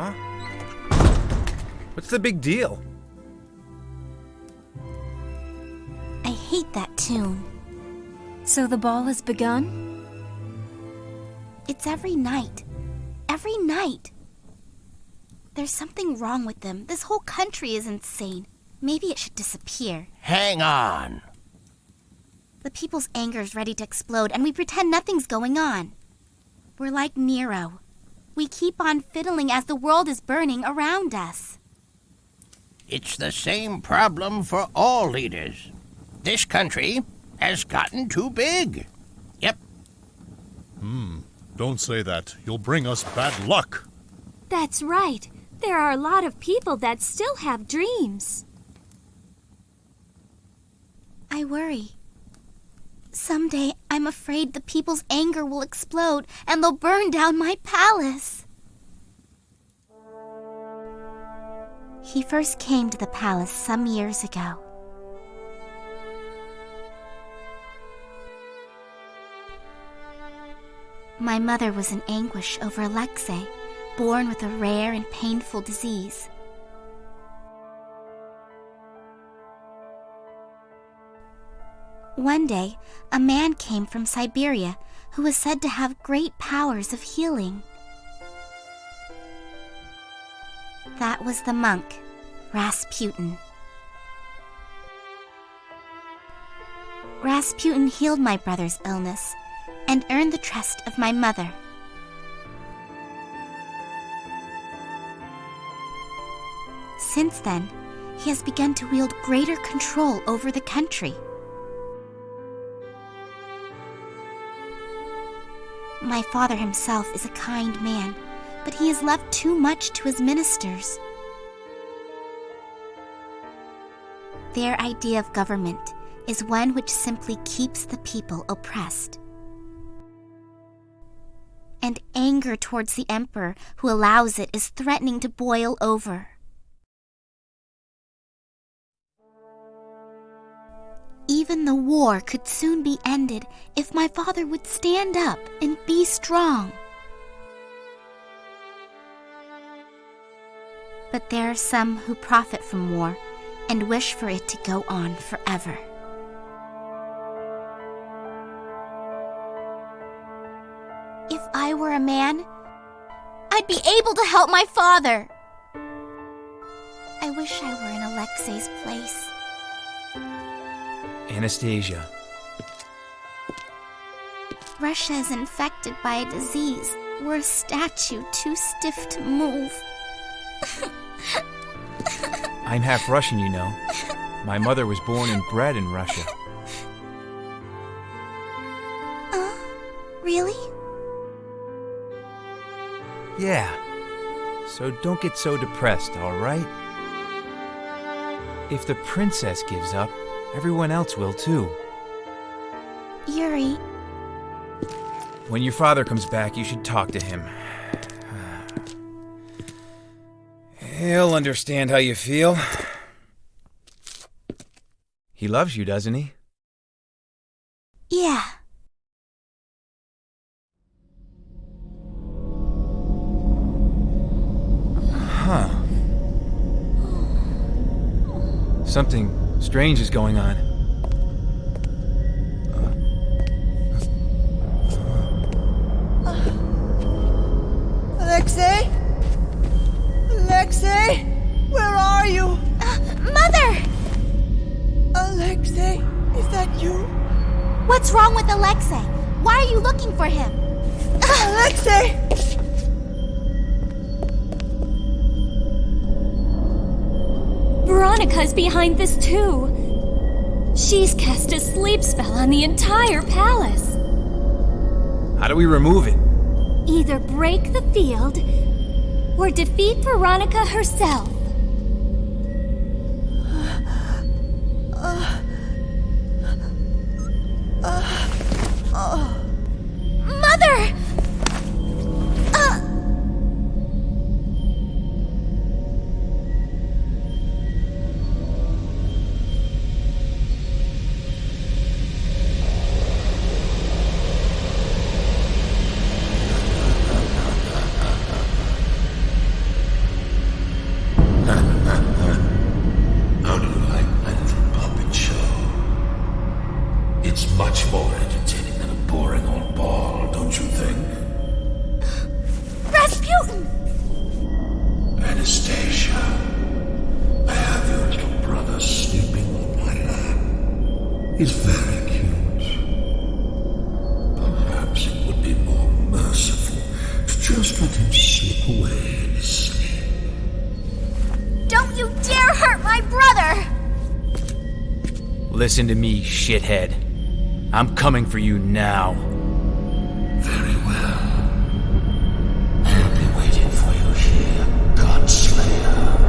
Huh? What's the big deal? I hate that tune. So the ball has begun? It's every night. Every night. There's something wrong with them. This whole country is insane. Maybe it should disappear. Hang on. The people's anger is ready to explode, and we pretend nothing's going on. We're like Nero. We keep on fiddling as the world is burning around us. It's the same problem for all leaders. This country has gotten too big. Yep. Don't say that. You'll bring us bad luck. That's right. There are a lot of people that still have dreams. I worry. Someday, I'm afraid the people's anger will explode and they'll burn down my palace. He first came to the palace some years ago. My mother was in anguish over Alexei, born with a rare and painful disease. One day, a man came from Siberia who was said to have great powers of healing. That was the monk, Rasputin. Rasputin healed my brother's illness and earned the trust of my mother. Since then, he has begun to wield greater control over the country. My father himself is a kind man, but he has left too much to his ministers. Their idea of government is one which simply keeps the people oppressed. And anger towards the emperor who allows it is threatening to boil over. Even the war could soon be ended if my father would stand up and be strong. But there are some who profit from war and wish for it to go on forever. If I were a man, I'd be able to help my father. I wish I were in Alexei's place. Anastasia. Russia is infected by a disease. We're a statue too stiff to move. I'm half Russian, you know. My mother was born and bred in Russia. Really? Yeah. So don't get so depressed, all right? If the princess gives up, everyone else will too. Yuri. When your father comes back, you should talk to him. He'll understand how you feel. He loves you, doesn't he? Yeah. Huh. Something strange is going on. Alexei? Alexei? Where are you? Mother! Alexei, is that you? What's wrong with Alexei? Why are you looking for him? Alexei! Veronica's behind this too. She's cast a sleep spell on the entire palace. How do we remove it? Either break the field or defeat Veronica herself. Mother! is very cute. Perhaps it would be more merciful to just let him slip away in his sleep. Don't you dare hurt my brother! Listen to me, shithead. I'm coming for you now. Very well. I'll be waiting for you here, Godslayer.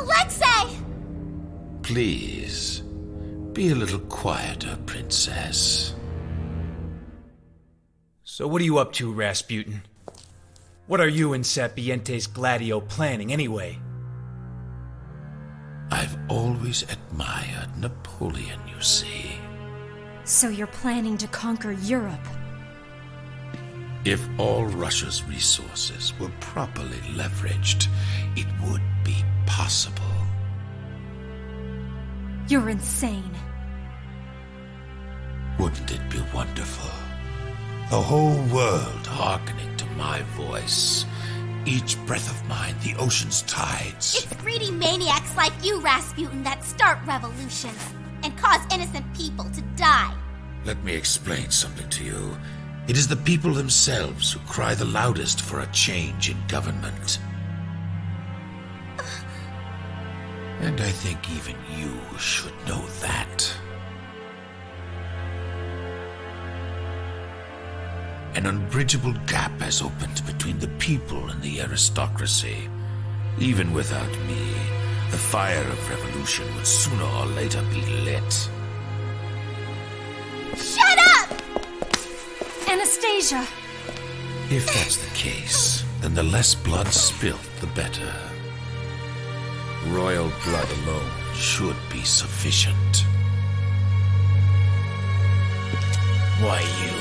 Alexei! Please, be a little quieter, Princess. So what are you up to, Rasputin? What are you and Sapiente's Gladio planning, anyway? I've always admired Napoleon, you see. So you're planning to conquer Europe? If all Russia's resources were properly leveraged, it would be possible. You're insane. Wouldn't it be wonderful? The whole world hearkening to my voice. Each breath of mine, the ocean's tides. It's greedy maniacs like you, Rasputin, that start revolutions and cause innocent people to die. Let me explain something to you. It is the people themselves who cry the loudest for a change in government. And I think even you should know that. An unbridgeable gap has opened between the people and the aristocracy. Even without me, the fire of revolution would sooner or later be lit. Shut up! Anastasia! If that's the case, then the less blood spilt, the better. Royal blood alone should be sufficient. Why you?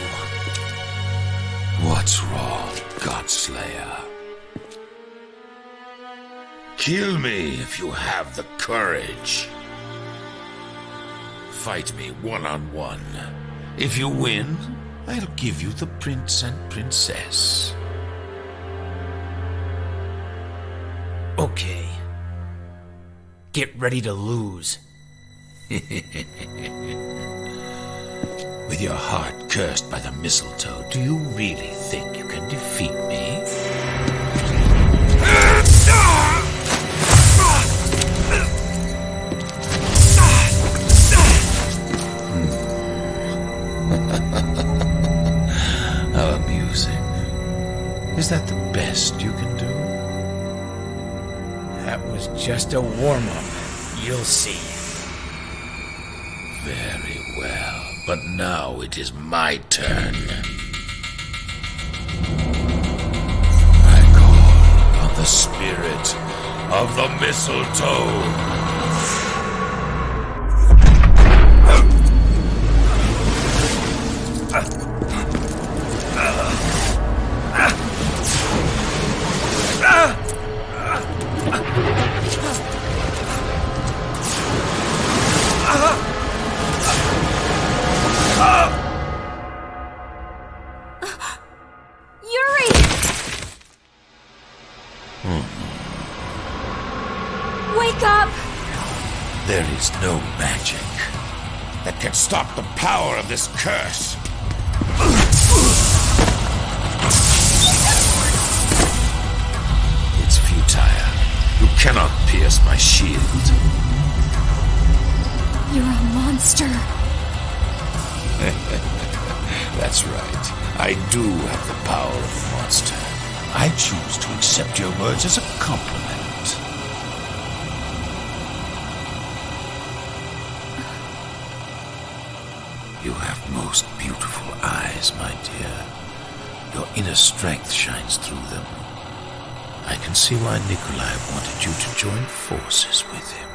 What's wrong, Godslayer? Kill me if you have the courage. Fight me one-on-one. If you win, I'll give you the prince and princess. Okay. Get ready to lose. With your heart cursed by the mistletoe, do you really think you can defeat me? How amusing. Is that the best you can do? That was just a warm-up. You'll see. Very well. But now it is my turn. I call on the spirit of the mistletoe. Wake up! There is no magic that can stop the power of this curse. It's futile. You cannot pierce my shield. You're a monster. That's right. I do have the power of a monster. I choose to accept your words as a compliment. You have most beautiful eyes, my dear. Your inner strength shines through them. I can see why Nikolai wanted you to join forces with him.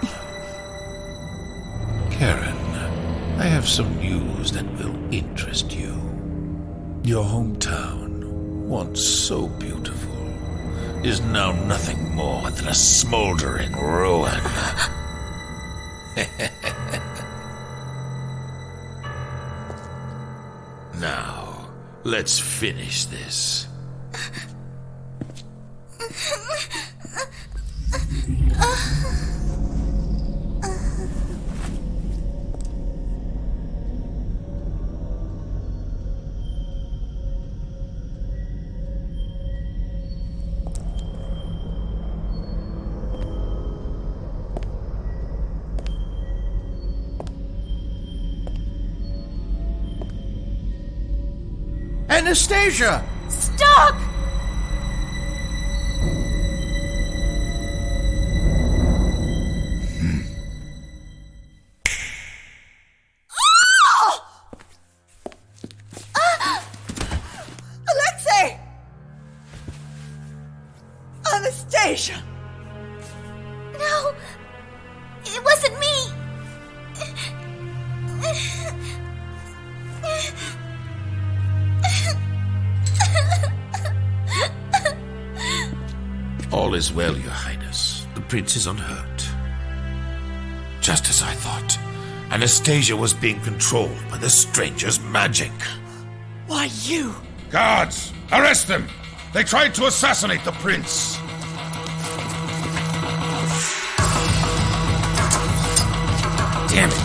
Karen, I have some news that will interest you. Your hometown, once so beautiful, is now nothing more than a smoldering ruin. Now, let's finish this. Anastasia! Anastasia! No! It wasn't me! All is well, Your Highness. The prince is unhurt. Just as I thought, Anastasia was being controlled by the stranger's magic. Why, you! Guards! Arrest them! They tried to assassinate the prince! Damn it.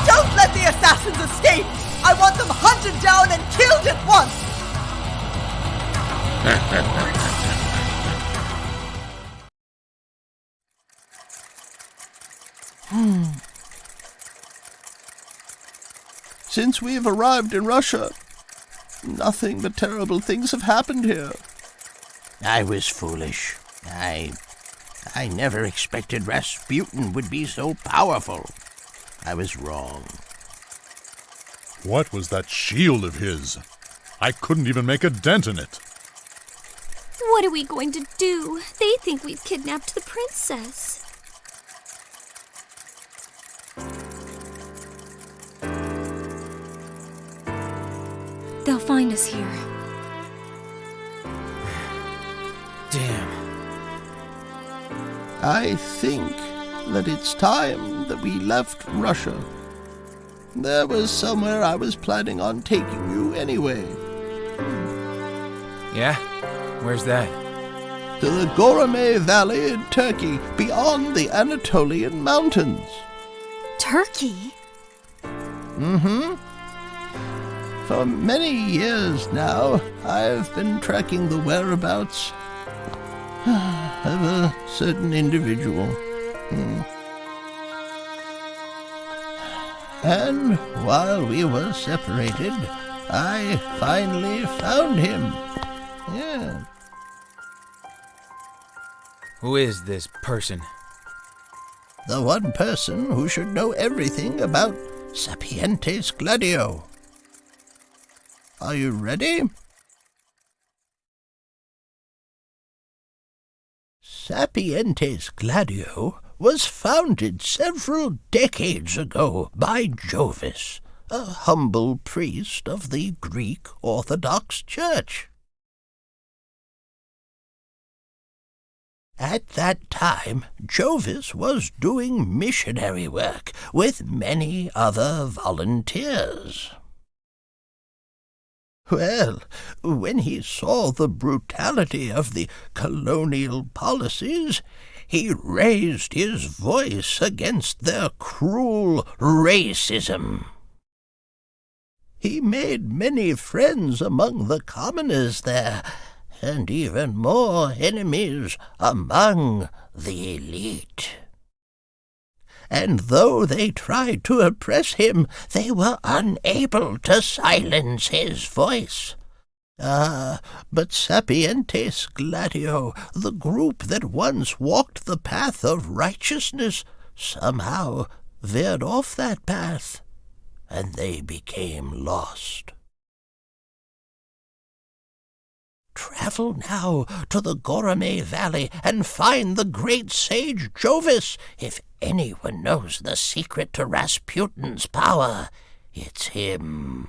Don't let the assassins escape! I want them hunted down and killed at once! Since we've arrived in Russia, nothing but terrible things have happened here. I was foolish. I never expected Rasputin would be so powerful. I was wrong. What was that shield of his? I couldn't even make a dent in it. What are we going to do? They think we've kidnapped the princess. They'll find us here. Damn. I think that it's time that we left Russia. There was somewhere I was planning on taking you anyway. Yeah? Where's that? To the Goramay Valley in Turkey, beyond the Anatolian Mountains. Turkey? Mm-hmm. For many years now, I've been tracking the whereabouts of a certain individual. And while we were separated, I finally found him. Yeah. Who is this person? The one person who should know everything about Sapientes Gladio. Are you ready? Sapientes Gladio was founded several decades ago by Jovis, a humble priest of the Greek Orthodox Church. At that time, Jovis was doing missionary work with many other volunteers. Well, when he saw the brutality of the colonial policies, he raised his voice against their cruel racism. He made many friends among the commoners there, and even more enemies among the elite. And though they tried to oppress him, they were unable to silence his voice. But Sapientes Gladio, the group that once walked the path of righteousness, somehow veered off that path, and they became lost. Travel now to the Goramay Valley and find the great sage Jovis. If anyone knows the secret to Rasputin's power, it's him.